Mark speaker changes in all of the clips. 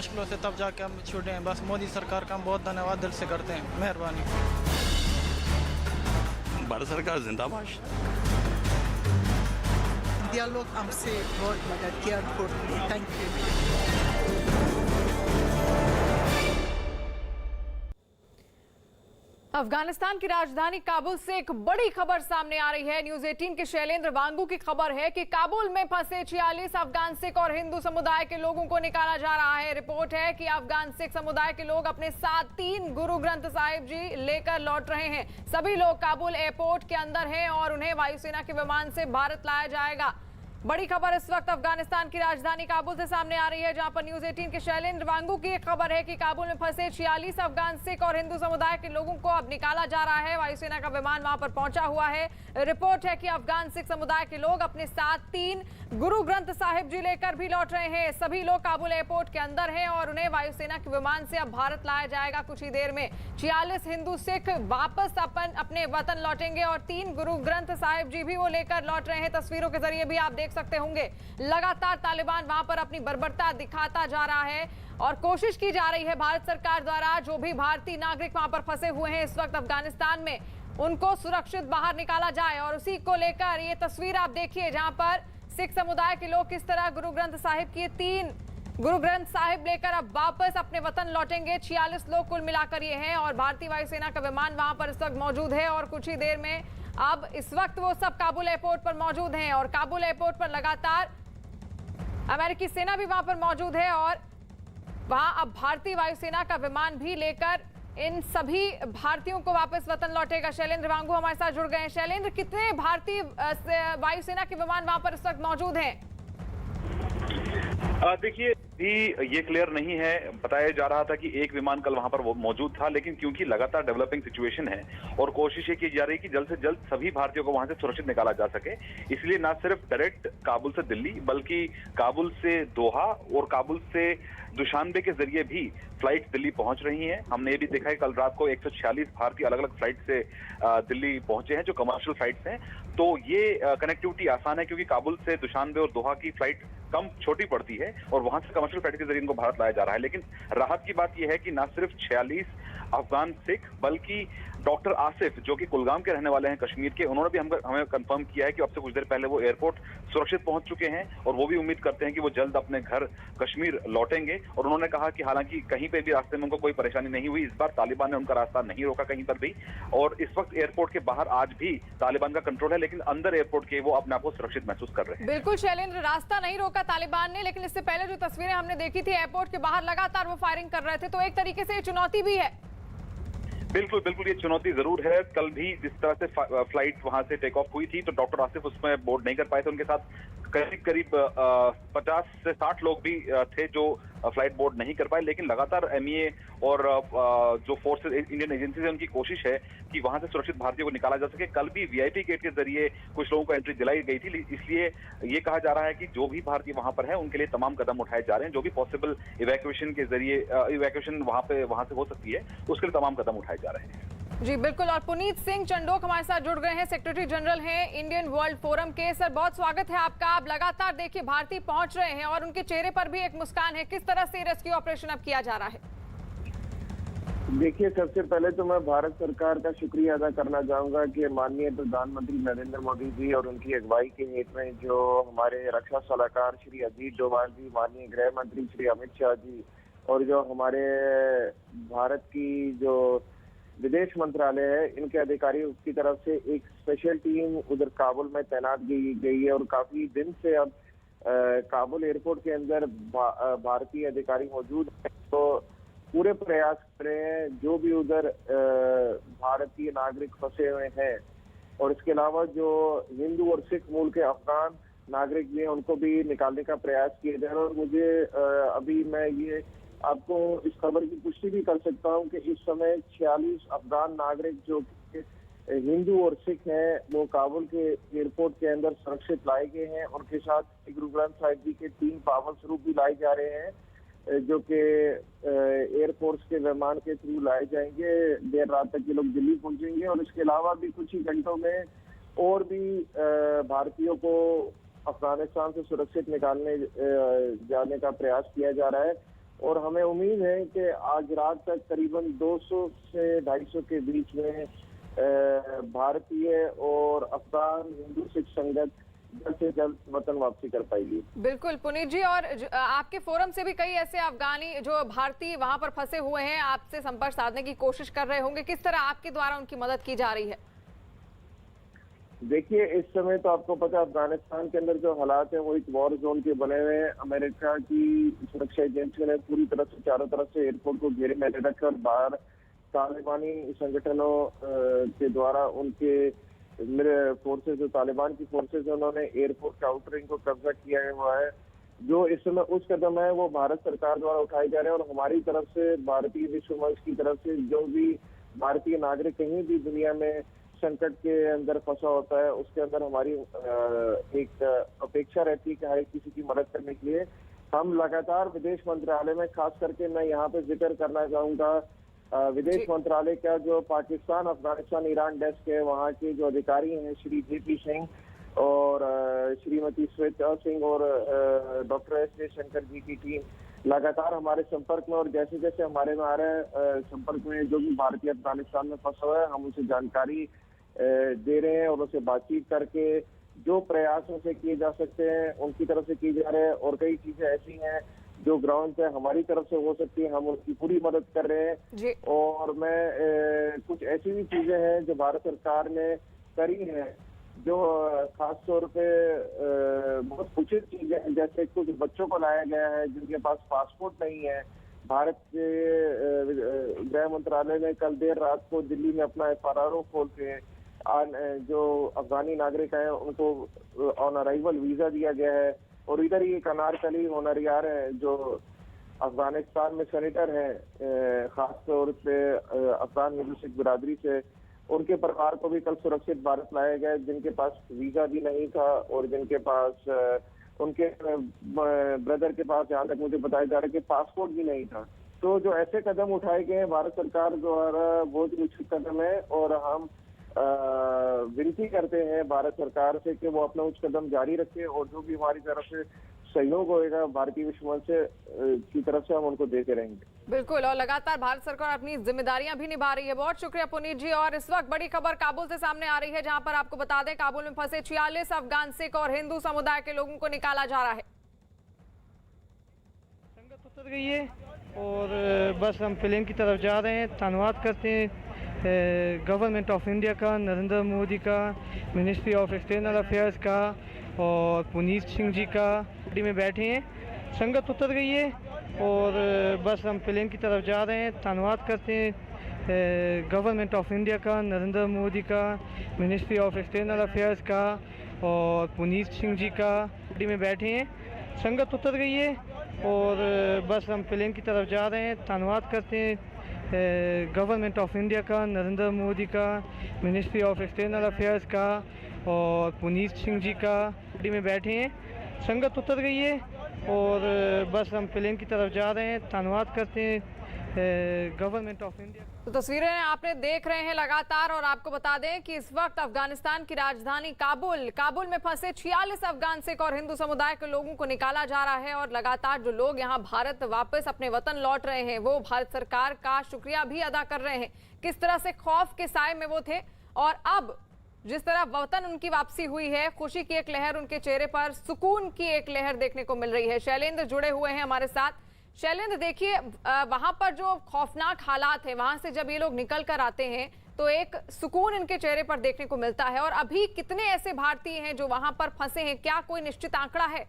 Speaker 1: मुश्किलों से तब जाके हम छूटे हैं। बस मोदी सरकार का हम बहुत धन्यवाद दिल से करते हैं। मेहरबानी।
Speaker 2: भारत सरकार जिंदाबाद।
Speaker 3: Dialog हमसे बहुत मदद किया। Thank you.
Speaker 4: अफगानिस्तान की राजधानी काबुल से एक बड़ी खबर सामने आ रही है। न्यूज 18 के शैलेंद्र वांगू की खबर है कि काबुल में फंसे 46 अफगान सिख और हिंदू समुदाय के लोगों को निकाला जा रहा है। रिपोर्ट है कि अफगान सिख समुदाय के लोग अपने साथ 3 गुरु ग्रंथ साहिब जी लेकर लौट रहे हैं। सभी लोग काबुल एयरपोर्ट के अंदर हैं और उन्हें वायुसेना के विमान से भारत लाया जाएगा। बड़ी खबर इस वक्त अफगानिस्तान की राजधानी काबुल से सामने आ रही है, जहां पर न्यूज 18 के शैलेंद्र वांगू की एक खबर है कि काबुल में फंसे 46 अफगान सिख और हिंदू समुदाय के लोगों को अब निकाला जा रहा है। वायुसेना का विमान वहां पर पहुंचा हुआ है। रिपोर्ट है कि अफगान सिख समुदाय के लोग अपने साथ 3 गुरु ग्रंथ साहिब जी लेकर भी लौट रहे हैं। सभी लोग काबुल एयरपोर्ट के अंदर हैं और उन्हें वायुसेना के विमान से अब भारत लाया जाएगा कुछ ही देर में। 46 हिंदू सिख वापस अपने वतन लौटेंगे और 3 गुरु ग्रंथ साहिब जी भी वो लेकर लौट रहे हैं। तस्वीरों के जरिए भी आप देख सकते होंगे लगातार तालिबान वहां पर अपनी बर्बरता दिखाता जा रहा है और कोशिश की जा रही है भारत सरकार द्वारा जो भी भारतीय नागरिक वहां पर फंसे हुए हैं इस वक्त अफगानिस्तान में, उनको सुरक्षित बाहर निकाला जाए। और उसी को लेकर ये तस्वीर आप देखिए जहां पर सिख समुदाय के लोग किस तरह गुरु ग्रंथ साहिब की 3 गुरु ग्रंथ साहिब लेकर अब वापस अपने वतन लौटेंगे। 46 लोग कुल मिलाकर ये हैं और भारतीय वायुसेना का विमान वहां पर इस वक्त मौजूद है और कुछ ही देर में अब इस वक्त वो सब काबुल एयरपोर्ट पर मौजूद हैं और काबुल एयरपोर्ट पर लगातार अमेरिकी सेना भी वहां पर मौजूद है और वहां अब भारतीय वायुसेना का विमान भी लेकर इन सभी भारतीयों को वापस वतन लौटेगा। शैलेंद्र वांगू हमारे साथ जुड़ गए हैं। शैलेंद्र, कितने भारतीय वायुसेना के विमान वहां पर इस वक्त मौजूद हैं?
Speaker 5: देखिए भी ये क्लियर नहीं है। बताया जा रहा था कि एक विमान कल वहां पर मौजूद था, लेकिन क्योंकि लगातार डेवलपिंग सिचुएशन है और कोशिश ये की जा रही है कि जल्द से जल्द सभी भारतीयों को वहां से सुरक्षित निकाला जा सके, इसलिए ना सिर्फ डायरेक्ट काबुल से दिल्ली बल्कि काबुल से दोहा और काबुल से दुशानबे के जरिए भी फ्लाइट दिल्ली पहुंच रही हैं। हमने ये भी देखा है कल रात को 146 भारतीय अलग अलग फ्लाइट से दिल्ली पहुंचे हैं जो कमर्शियल फ्लाइट्स हैं। तो ये कनेक्टिविटी आसान है क्योंकि काबुल से दुशानबे और दोहा की फ्लाइट कम छोटी पड़ती है और वहां से कमर्शियल फ्लाइट के जरिए इनको भारत लाया जा रहा है। लेकिन राहत की बात यह है कि न सिर्फ 46 अफगान सिख बल्कि डॉक्टर आसिफ जो कि कुलगाम के रहने वाले हैं कश्मीर के, उन्होंने भी हमें कंफर्म किया है कि अब से कुछ देर पहले वो एयरपोर्ट सुरक्षित पहुंच चुके हैं और वो भी उम्मीद करते हैं कि वो जल्द अपने घर कश्मीर लौटेंगे। और उन्होंने कहा कि हालांकि कहीं पे भी रास्ते में उनको कोई परेशानी नहीं हुई, इस बार तालिबान ने उनका रास्ता नहीं रोका कहीं पर भी और इस वक्त एयरपोर्ट के बाहर आज भी तालिबान का कंट्रोल है, लेकिन अंदर एयरपोर्ट के वो अपने आप को सुरक्षित महसूस कर रहे हैं।
Speaker 4: बिल्कुल शैलेंद्र, रास्ता नहीं रोका तालिबान ने, लेकिन इससे पहले जो तस्वीरें हमने देखी थी एयरपोर्ट के बाहर लगातार वो फायरिंग कर रहे थे, तो एक तरीके से ये चुनौती भी है।
Speaker 5: बिल्कुल बिल्कुल, ये चुनौती जरूर है। कल भी जिस तरह से फ्लाइट वहां से टेक ऑफ हुई थी तो डॉक्टर आसिफ उसमें बोर्ड नहीं कर पाए थे, उनके साथ करीब 50 से 60 लोग भी थे जो फ्लाइट बोर्ड नहीं कर पाए। लेकिन लगातार एमईए और जो फोर्सेज इंडियन एजेंसी है उनकी कोशिश है कि वहां से सुरक्षित भारतीयों को निकाला जा सके। कल भी वीआईपी गेट के जरिए कुछ लोगों को एंट्री दिलाई गई थी, इसलिए ये कहा जा रहा है कि जो भी भारतीय वहां पर है उनके लिए तमाम कदम उठाए जा रहे हैं। जो भी पॉसिबल इवैक्यूएशन के जरिए इवैक्यूएशन वहां से हो सकती है उसके लिए तमाम कदम उठाए जा रहे हैं।
Speaker 4: जी बिल्कुल, और पुनीत सिंह चंडोक हमारे साथ जुड़ गए हैं, सेक्रेटरी जनरल हैं इंडियन वर्ल्ड फोरम के। सर बहुत स्वागत है आपका। आप लगातार देखिए भारतीय पहुंच रहे हैं और उनके चेहरे पर भी एक मुस्कान है। किस तरह से रेस्क्यू ऑपरेशन अब किया जा रहा है?
Speaker 6: देखिए, सबसे पहले तो मैं भारत सरकार का शुक्रिया अदा करना चाहूंगा कि माननीय प्रधानमंत्री नरेंद्र मोदी जी और उनकी अगुवाई के हेत में जो हमारे रक्षा सलाहकार श्री अजीत डोभाल जी, माननीय गृह मंत्री श्री अमित शाह जी और जो हमारे भारत की जो विदेश मंत्रालय है इनके अधिकारी उसकी तरफ से एक स्पेशल टीम उधर काबुल में तैनात की गई है और काफी दिन से अब काबुल एयरपोर्ट के अंदर भारतीय अधिकारी मौजूद हैं। तो पूरे प्रयास कर रहे हैं जो भी उधर भारतीय नागरिक फंसे हुए हैं और इसके अलावा जो हिंदू और सिख मूल के अफगान नागरिक भी हैं उनको भी निकालने का प्रयास किया जा रहा है। और मुझे अभी मैं ये आपको इस खबर की पुष्टि भी कर सकता हूं कि इस समय 46 अफगान नागरिक जो हिंदू और सिख हैं वो काबुल के एयरपोर्ट के अंदर सुरक्षित लाए गए हैं। उनके साथ गुरु ग्रंथ साहिब जी के 3 पावन स्वरूप भी लाए जा रहे हैं जो कि एयरफोर्स के विमान के थ्रू लाए जाएंगे। देर रात तक ये लोग दिल्ली पहुंचेंगे और इसके अलावा भी कुछ ही घंटों में और भी भारतीयों को अफगानिस्तान से सुरक्षित निकालने जाने का प्रयास किया जा रहा है। और हमें उम्मीद है कि आज रात तक करीबन 200 से 250 के बीच में भारतीय और अफगान हिंदू सिख संगत जल्द से जल्द वतन वापसी कर पाएगी।
Speaker 4: बिल्कुल पुनीत जी, और आपके फोरम से भी कई ऐसे अफगानी जो भारतीय वहां पर फंसे हुए हैं आपसे संपर्क साधने की कोशिश कर रहे होंगे, किस तरह आपके द्वारा उनकी मदद की जा रही है?
Speaker 6: देखिए, इस समय तो आपको पता है अफगानिस्तान के अंदर जो हालात हैं वो एक वॉर जोन के बने हुए हैं। अमेरिका की सुरक्षा एजेंसियों ने पूरी तरह से चारों तरफ से एयरपोर्ट को घेरे में रखकर बाहर तालिबानी संगठनों के द्वारा उनके मेरे फोर्सेज, जो तालिबान की फोर्सेज है, उन्होंने एयरपोर्ट के आउटर रिंग को कब्जा किया हुआ है। जो इस समय उच्च कदम है वो भारत सरकार द्वारा उठाए जा रहे हैं और हमारी तरफ से, भारतीय विश्व मंच की तरफ से, जो भी भारतीय नागरिक कहीं भी दुनिया में संकट के अंदर फंसा होता है उसके अंदर हमारी एक अपेक्षा रहती है कि हर किसी की मदद करने के लिए हम लगातार विदेश मंत्रालय में, खास करके मैं यहाँ पे जिक्र करना चाहूंगा विदेश मंत्रालय का जो पाकिस्तान, अफगानिस्तान, ईरान डेस्क है, वहाँ के जो अधिकारी हैं श्री JP सिंह और श्रीमती श्वेता सिंह और डॉक्टर S जयशंकर जी की टीम लगातार हमारे संपर्क में, और जैसे जैसे हमारे में आ रहे हैं संपर्क में जो भी भारतीय अफगानिस्तान में फंसा हुआ है, हम उसे जानकारी दे रहे हैं और उनसे बातचीत करके जो प्रयास उनसे किए जा सकते हैं उनकी तरफ से किए जा रहे हैं। और कई चीजें ऐसी हैं जो ग्राउंड पे हमारी तरफ से हो सकती है, हम उनकी पूरी मदद कर रहे हैं। और मैं कुछ ऐसी भी चीजें हैं जो भारत सरकार ने करी हैं जो खास तौर पे बहुत उचित चीजें हैं, जैसे कुछ बच्चों को लाया गया है जिनके पास पासपोर्ट नहीं है। भारत के गृह मंत्रालय ने कल देर रात को दिल्ली में अपना FRRO खोल के जो अफगानी नागरिक हैं उनको ऑन अराइवल वीजा दिया गया है। और इधर ही एक अनारकली होनरियार है जो अफगानिस्तान में सेनेटर है, खास तौर पे अफगान हिंदू सिख बिरादरी से, उनके परिवार को भी कल सुरक्षित भारत लाया गया, जिनके पास वीजा भी नहीं था और जिनके पास उनके ब्रदर के पास, जहाँ तक मुझे बताया जा रहा है कि पासपोर्ट भी नहीं था। तो जो ऐसे कदम उठाए गए हैं भारत सरकार द्वारा बहुत ही उचित कदम है और हम विनती करते हैं भारत सरकार से कि वो अपना उच्च कदम जारी रखे और जो भी हमारी तरफ से सहयोग होएगा भारतीय विश्व मंच से की तरफ से हम उनको देते रहेंगे।
Speaker 4: बिल्कुल, और लगातार भारत सरकार अपनी जिम्मेदारियां भी निभा रही है। बहुत शुक्रिया पुनीत जी। और इस वक्त बड़ी खबर काबुल से सामने आ रही है, जहां पर आपको बता दें काबुल में फंसे 46 अफगान सिख और हिंदू समुदाय के लोगों को निकाला जा रहा है।
Speaker 2: संगत उतर गई है और बस हम प्लेन की तरफ जा रहे हैं। धन्यवाद करते हैं गवर्नमेंट ऑफ इंडिया का, नरेंद्र मोदी का, मिनिस्ट्री ऑफ एक्सटर्नल अफेयर्स का और पुनीत सिंह जी का। गाड़ी में बैठे हैं, संगत उतर गई है और बस हम प्लेन की तरफ जा रहे हैं। धन्यवाद करते हैं गवर्नमेंट ऑफ इंडिया का, नरेंद्र मोदी का, मिनिस्ट्री ऑफ एक्सटर्नल अफेयर्स का और पुनीत सिंह जी का। गाड़ी में बैठे हैं, संगत उतर गई है और बस हम प्लेन की तरफ जा रहे हैं। धन्यवाद करते हैं गवर्नमेंट ऑफ इंडिया का, नरेंद्र मोदी का, मिनिस्ट्री ऑफ एक्सटर्नल अफेयर्स का और पुनीत सिंह जी का। गाड़ी में बैठे हैं, संगत उतर गई है और बस हम प्लेन की तरफ जा रहे हैं। धन्यवाद करते हैं गवर्नमेंट ऑफ इंडिया।
Speaker 4: तो तस्वीरें आपने देख रहे हैं लगातार, और आपको बता दें कि इस वक्त अफगानिस्तान की राजधानी काबुल में फंसे 46 अफगान सिख और हिंदू समुदाय के लोगों को निकाला जा रहा है। और लगातार जो लोग यहां भारत वापस अपने वतन लौट रहे हैं वो भारत सरकार का शुक्रिया भी अदा कर रहे हैं। किस तरह से खौफ के साए में वो थे और अब जिस तरह वतन उनकी वापसी हुई है, खुशी की एक लहर उनके चेहरे पर, सुकून की एक लहर देखने को मिल रही है। शैलेंद्र जुड़े हुए हैं हमारे साथ। शैलेंद्र, देखिए वहां पर जो खौफनाक हालात है, वहां से जब ये लोग निकल कर आते हैं तो एक सुकून इनके चेहरे पर देखने को मिलता है। और अभी कितने ऐसे भारतीय हैं जो वहां पर फंसे हैं, क्या कोई निश्चित आंकड़ा है?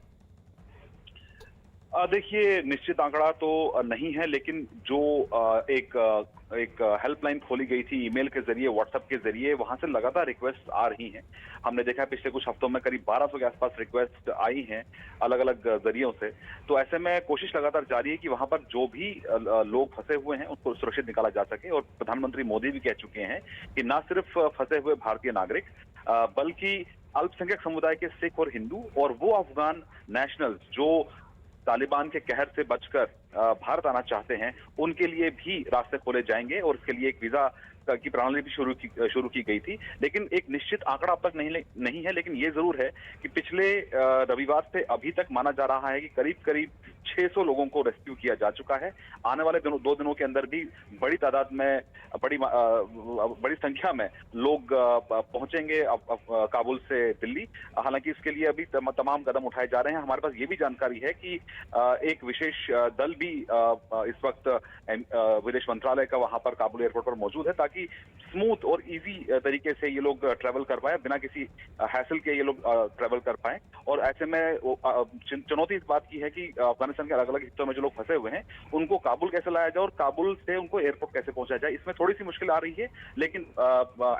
Speaker 5: देखिए, निश्चित आंकड़ा तो नहीं है, लेकिन जो एक हेल्पलाइन खोली गई थी ईमेल के जरिए, व्हाट्सएप के जरिए, वहां से लगातार रिक्वेस्ट आ रही हैं। हमने देखा पिछले कुछ हफ्तों में करीब 1200 के आसपास रिक्वेस्ट आई हैं अलग अलग जरियों से। तो ऐसे में कोशिश लगातार जारी है कि वहां पर जो भी लोग फंसे हुए हैं उनको सुरक्षित निकाला जा सके। और प्रधानमंत्री मोदी भी कह चुके हैं कि न सिर्फ फंसे हुए भारतीय नागरिक बल्कि अल्पसंख्यक समुदाय के सिख और हिंदू और वो अफगान नेशनल्स जो तालिबान के कहर से बचकर भारत आना चाहते हैं उनके लिए भी रास्ते खोले जाएंगे और इसके लिए एक वीजा की प्रणाली भी शुरू की गई थी। लेकिन एक निश्चित आंकड़ा अब तक नहीं है, लेकिन ये जरूर है कि पिछले रविवार से अभी तक माना जा रहा है कि करीब 600 लोगों को रेस्क्यू किया जा चुका है। आने वाले 2 दिनों के अंदर भी बड़ी तादाद में बड़ी संख्या में लोग पहुंचेंगे काबुल से दिल्ली। हालांकि इसके लिए अभी तमाम कदम उठाए जा रहे हैं। हमारे पास ये भी जानकारी है कि एक विशेष दल भी इस वक्त विदेश मंत्रालय का वहां पर काबुल एयरपोर्ट पर मौजूद है, ताकि स्मूथ और इजी तरीके से ये लोग ट्रैवल कर पाए, बिना किसी हैसल के ये लोग ट्रैवल कर पाए। और ऐसे में चुनौती इस बात की है कि अफगानिस्तान के अलग अलग हिस्सों में जो लोग फंसे हुए हैं उनको काबुल कैसे लाया जाए और काबुल से उनको एयरपोर्ट कैसे पहुंचाया जाए, इसमें थोड़ी सी मुश्किल आ रही है। लेकिन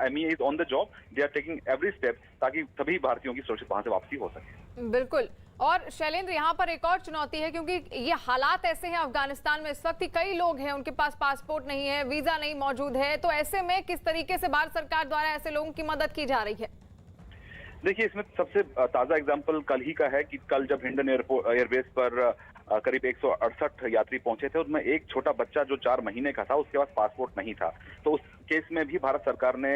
Speaker 5: MEA is on the job, they are taking every step ताकि सभी भारतीयों की सुरक्षित वहां से वापसी हो सके।
Speaker 4: बिल्कुल। और शैलेंद्र, यहाँ पर एक और चुनौती है, क्योंकि ये हालात ऐसे हैं अफगानिस्तान में इस वक्त कई लोग हैं उनके पास पासपोर्ट नहीं है, वीजा नहीं मौजूद है, तो ऐसे में किस तरीके से भारत सरकार द्वारा ऐसे लोगों की मदद की जा रही है?
Speaker 5: देखिए, इसमें सबसे ताजा एग्जांपल कल ही का है कि कल जब हिंडन एयरबेस पर करीब 168 यात्री पहुंचे थे, उसमें एक छोटा बच्चा जो 4 महीने का था, उसके पास पासपोर्ट नहीं था। तो उस केस में भी भारत सरकार ने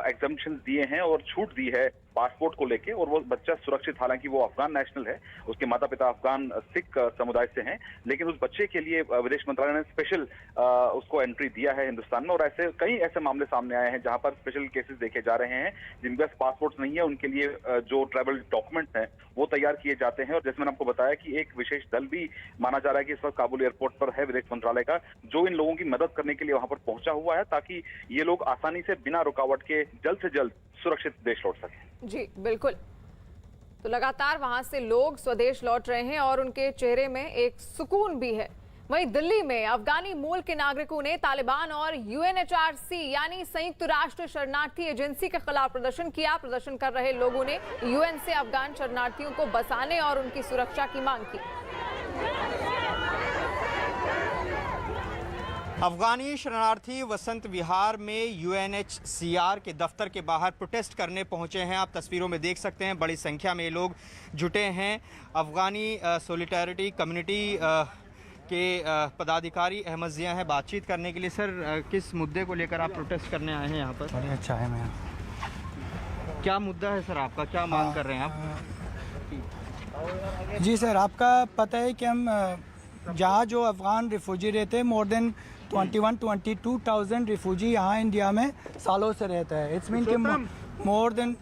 Speaker 5: एग्जम्पशन दिए हैं और छूट दी है पासपोर्ट को लेके, और वो बच्चा सुरक्षित, हालांकि वो अफगान नेशनल है, उसके माता पिता अफगान सिख समुदाय से हैं, लेकिन उस बच्चे के लिए विदेश मंत्रालय ने स्पेशल उसको एंट्री दिया है हिंदुस्तान में। और कई ऐसे मामले सामने आए हैं जहां पर स्पेशल केसेस देखे जा रहे हैं, जिनके पास पासपोर्ट नहीं है, उनके लिए जो ट्रैवल डॉक्यूमेंट्स हैं वो तैयार किए जाते हैं। और जैसे मैंने आपको बताया कि एक विशेष दल भी माना जा रहा है कि इस वक्त काबुल एयरपोर्ट पर है विदेश मंत्रालय का, जो इन लोगों की मदद करने के लिए वहां पर पहुंचा हुआ है, ताकि ये लोग आसानी से बिना रुकावट के जल्द से जल्द सुरक्षित देश लौट सकें।
Speaker 4: जी बिल्कुल। तो लगातार वहां से लोग स्वदेश लौट रहे हैं और उनके चेहरे में एक सुकून भी है। वहीं दिल्ली में अफगानी मूल के नागरिकों ने तालिबान और UNHRC यानी संयुक्त राष्ट्र शरणार्थी एजेंसी के खिलाफ प्रदर्शन किया। प्रदर्शन कर रहे लोगों ने UN से अफगान शरणार्थियों को बसाने और उनकी सुरक्षा की मांग की।
Speaker 7: अफगानी शरणार्थी वसंत विहार में UNHCR के दफ्तर के बाहर प्रोटेस्ट करने पहुंचे हैं। आप तस्वीरों में देख सकते हैं, बड़ी संख्या में लोग जुटे हैं। अफगानी सोलिडारिटी कम्युनिटी के पदाधिकारी अहमद जिया हैं बातचीत करने के लिए। सर, किस मुद्दे को लेकर आप प्रोटेस्ट करने आए हैं यहाँ पर?
Speaker 8: बड़े अच्छा है। मैं
Speaker 7: क्या मुद्दा है सर आपका, क्या मांग कर रहे हैं आप?
Speaker 8: जी सर, आपका पता है कि हम जहाँ जो अफ़गान रिफ्यूजी रहते हैं, मोर देन 22,000 रिफ्यूजी यहाँ इंडिया में सालों से रहता है। इट्स मीन कि मोर देन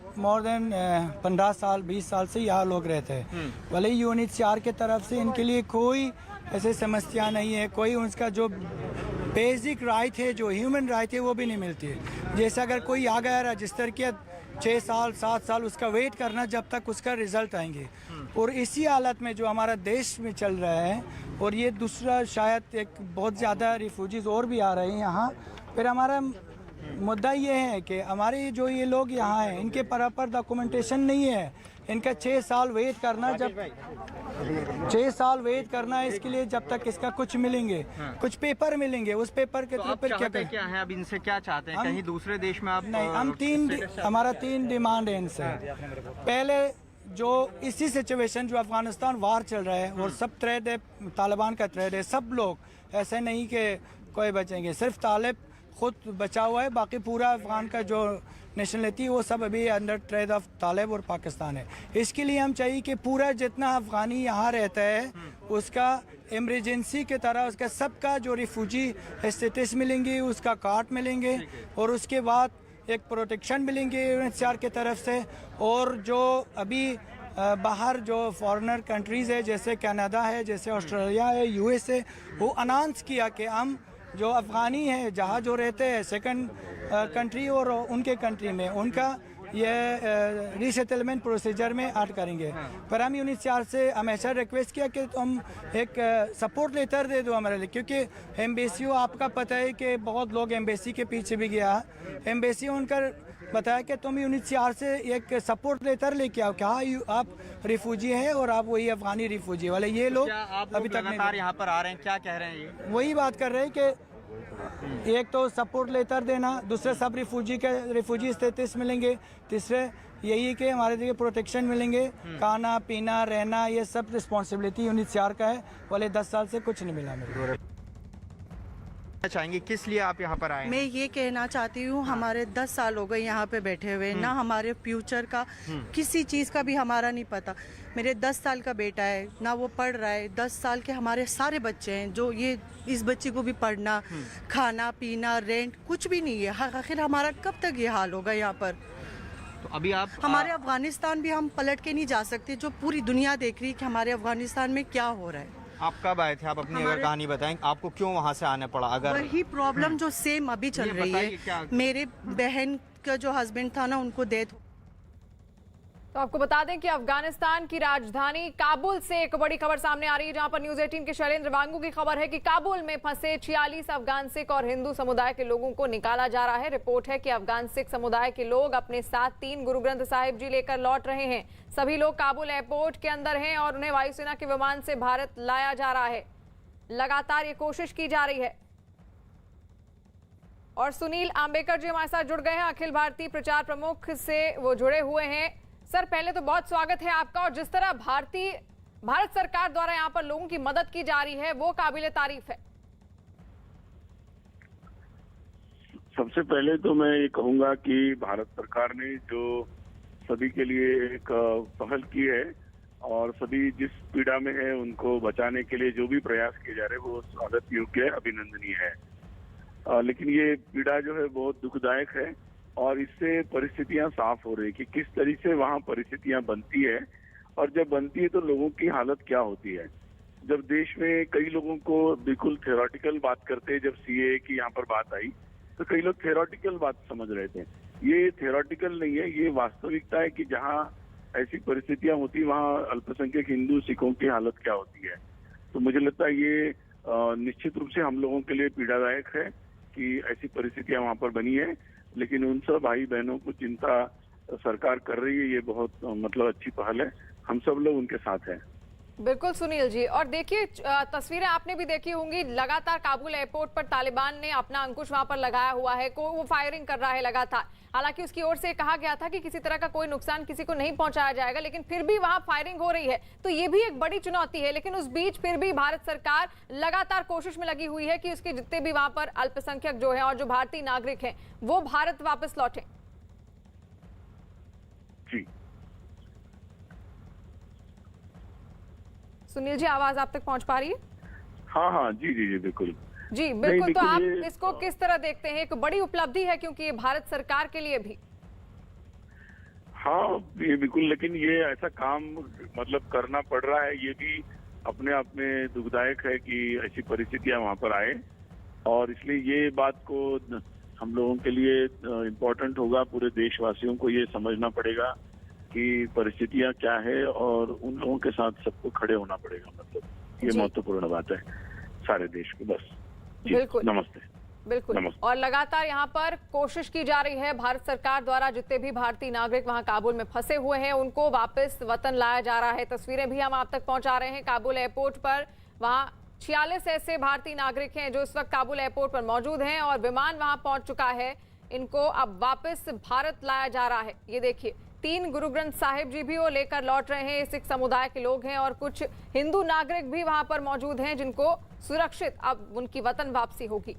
Speaker 8: 15 साल 20 साल से यहाँ लोग रहते हैं। भले ही UNHCR के तरफ से इनके लिए कोई ऐसे समस्या नहीं है, कोई उनका जो बेसिक राइट है, जो ह्यूमन राइट है, वो भी नहीं मिलती है। जैसे अगर कोई आ गया रजिस्टर किया 6 साल 7 साल उसका वेट करना जब तक उसका रिजल्ट आएंगे। और इसी हालत में जो हमारा देश में चल रहा है, और ये दूसरा शायद एक बहुत ज़्यादा रिफ्यूजीज़ और भी आ रहे हैं यहाँ। फिर हमारा मुद्दा ये है कि हमारे जो ये लोग यहाँ हैं, इनके प्रॉपर डॉक्यूमेंटेशन नहीं है। इनका 6 साल वेट करना, जब 6 साल वेट करना है इसके लिए, जब तक इसका कुछ मिलेंगे, कुछ पेपर मिलेंगे, उस पेपर के थ्रू फिर
Speaker 7: क्या है? अब इनसे क्या चाहते हैं? कहीं दूसरे देश में आप?
Speaker 8: नहीं, हमारा 3 डिमांड है इनसे। पहले जो इसी सिचुएशन जो अफगानिस्तान वार चल रहा है और सब थ्रेड है, तालिबान का थ्रेड है, सब लोग, ऐसे नहीं कि कोई बचेंगे, सिर्फ तालिब खुद बचा हुआ है, बाकी पूरा अफगान का जो नेशनलिटी है वो सब अभी अंडर थ्रेड ऑफ तालिब और पाकिस्तान है। इसके लिए हम चाहिए कि पूरा जितना अफगानी यहाँ रहता है उसका इमरजेंसी के तरह उसका सबका जो रिफ्यूजी स्टेटस मिलेंगे, उसका कार्ड मिलेंगे, और उसके बाद एक प्रोटेक्शन मिलेंगे UNHCR के तरफ से। और जो अभी बाहर जो फॉरेनर कंट्रीज़ है, जैसे कनाडा है, जैसे ऑस्ट्रेलिया है, US है, वो अनाउंस किया कि हम जो अफ़गानी हैं जहाँ जो रहते हैं सेकंड कंट्री और उनके कंट्री में, उनका ये रीसेटलमेंट प्रोसीजर में ऐड करेंगे। पर हम UNHCR से हमेशा रिक्वेस्ट किया कि तुम एक सपोर्ट लेटर दे दो हमारे लिए, क्योंकि एम्बेसी, आपका पता है कि बहुत लोग एम्बेसी के पीछे भी गया। एम्बेसी उनका बताया कि तुम UNHCR से एक सपोर्ट लेटर लेके आओ, क्या आप रिफ्यूजी हैं और आप वही अफगानी रिफ्यूजी वाले। ये लोग अभी तक
Speaker 7: लगातार यहाँ पर आ रहे हैं, क्या कह रहे हैं ये?
Speaker 8: वही बात कर रहे हैं कि एक तो सपोर्ट लेटर देना, दूसरे सब रिफ्यूजी स्टेटस मिलेंगे, तीसरे यही है कि हमारे देखिए प्रोटेक्शन मिलेंगे, खाना पीना रहना ये सब रिस्पॉन्सिबिलिटी यूनिट का है। वाले 10 साल से कुछ नहीं मिला मेरे को।
Speaker 7: चाहेंगे किस लिए आप यहाँ पर आए?
Speaker 3: मैं ये कहना चाहती हूँ, हमारे 10 साल हो गए यहाँ पे बैठे हुए, ना हमारे फ्यूचर का किसी चीज़ का भी हमारा नहीं पता। मेरे 10 साल का बेटा है, ना वो पढ़ रहा है। 10 साल के हमारे सारे बच्चे हैं, जो ये इस बच्चे को भी पढ़ना, खाना पीना, रेंट कुछ भी नहीं है। आखिर हमारा कब तक ये हाल होगा यहाँ पर?
Speaker 7: तो अभी आप
Speaker 3: हमारे अफगानिस्तान भी हम पलट के नहीं जा सकते, जो पूरी दुनिया देख रही है कि हमारे अफगानिस्तान में क्या हो रहा है।
Speaker 7: आप कब आए थे? आप अपनी अगर कहानी बताएं, आपको क्यों वहाँ से आना पड़ा? अगर
Speaker 3: वही प्रॉब्लम जो सेम अभी चल रही है, मेरे बहन का जो हस्बैंड था ना, उनको डेथ।
Speaker 4: तो आपको बता दें कि अफगानिस्तान की राजधानी काबुल से एक बड़ी खबर सामने आ रही है, जहां पर न्यूज़ 18 के शैलेंद्र वांगू की खबर है कि काबुल में फंसे 46 अफगान सिख और हिंदू समुदाय के लोगों को निकाला जा रहा है। रिपोर्ट है कि अफगान सिख समुदाय के लोग अपने साथ 3 गुरु ग्रंथ साहिब जी लेकर लौट रहे हैं। सभी लोग काबुल एयरपोर्ट के अंदर हैं और उन्हें वायुसेना के विमान से भारत लाया जा रहा है। लगातार ये कोशिश की जा रही है। और सुनील आंबेकर जी हमारे साथ जुड़ गए हैं, अखिल भारतीय प्रचार प्रमुख से वो जुड़े हुए हैं। सर, पहले तो बहुत स्वागत है आपका। और जिस तरह भारत सरकार द्वारा यहाँ पर लोगों की मदद की जा रही है, वो काबिले तारीफ है।
Speaker 9: सबसे पहले तो मैं ये कहूंगा कि भारत सरकार ने जो सभी के लिए एक पहल की है और सभी जिस पीड़ा में है उनको बचाने के लिए जो भी प्रयास किए जा रहे हैं वो स्वागत योग्य है, अभिनंदनीय है। लेकिन ये पीड़ा जो है बहुत दुखदायक है और इससे परिस्थितियां साफ हो रही है कि किस तरीके से वहाँ परिस्थितियां बनती है और जब बनती है तो लोगों की हालत क्या होती है। जब देश में कई लोगों को बिल्कुल थ्योरेटिकल बात करते हैं, जब सीए की यहाँ पर बात आई तो कई लोग थ्योरेटिकल बात समझ रहे थे। ये थ्योरेटिकल नहीं है, ये वास्तविकता है कि जहाँ ऐसी परिस्थितियां होती वहाँ अल्पसंख्यक हिंदू सिखों की हालत क्या होती है। तो मुझे लगता है ये निश्चित रूप से हम लोगों के लिए पीड़ादायक है कि ऐसी परिस्थितियां वहाँ पर बनी है, लेकिन उन सब भाई बहनों को चिंता सरकार कर रही है। ये बहुत मतलब अच्छी पहल है, हम सब लोग उनके साथ हैं।
Speaker 4: बिल्कुल सुनील जी, और देखिए तस्वीरें आपने भी देखी होंगी, लगातार काबुल एयरपोर्ट पर तालिबान ने अपना अंकुश वहां पर लगाया हुआ है, वो फायरिंग कर रहा है लगातार। हालांकि उसकी ओर से कहा गया था कि किसी तरह का कोई नुकसान किसी को नहीं पहुंचाया जाएगा, लेकिन फिर भी वहां फायरिंग हो रही है। तो ये भी एक बड़ी चुनौती है, लेकिन उस बीच फिर भी भारत सरकार लगातार कोशिश में लगी हुई है कि उसके जितने भी वहां पर अल्पसंख्यक जो है और जो भारतीय नागरिक हैं वो भारत वापस लौटे।
Speaker 9: जी
Speaker 4: सुनील जी, आवाज आप तक पहुंच पा रही है?
Speaker 9: हाँ जी जी जी बिल्कुल
Speaker 4: जी बिल्कुल। तो आप इसको किस तरह देखते हैं? एक बड़ी उपलब्धि है क्योंकि ये भारत सरकार के लिए भी।
Speaker 9: हाँ ये बिल्कुल, लेकिन ये ऐसा काम मतलब करना पड़ रहा है, ये भी अपने आप में दुखदायक है कि ऐसी परिस्थितियां वहाँ पर आए। और इसलिए ये बात को हम लोगों के लिए इम्पोर्टेंट होगा, पूरे देशवासियों को ये समझना पड़ेगा कि परिस्थितियां क्या है और उन लोगों के साथ सबको खड़े होना पड़ेगा। मतलब ये महत्वपूर्ण बात है सारे देश को। बस
Speaker 4: बिल्कुल,
Speaker 9: नमस्ते।
Speaker 4: बिल्कुल। और लगातार यहाँ पर कोशिश की जा रही है भारत सरकार द्वारा, जितने भी भारतीय नागरिक वहाँ काबुल में फंसे हुए हैं उनको वापस वतन लाया जा रहा है। तस्वीरें भी हम आप तक पहुंचा रहे हैं काबुल एयरपोर्ट पर। वहाँ 46 ऐसे भारतीय नागरिक हैं जो इस वक्त काबुल एयरपोर्ट पर मौजूद हैं और विमान वहाँ पहुंच चुका है। इनको अब वापस भारत लाया जा रहा है। ये देखिए, 3 गुरु ग्रंथ साहिब जी भी वो लेकर लौट रहे हैं। सिख समुदाय के लोग हैं और कुछ हिंदू नागरिक भी वहां पर मौजूद हैं जिनको सुरक्षित अब उनकी वतन वापसी होगी।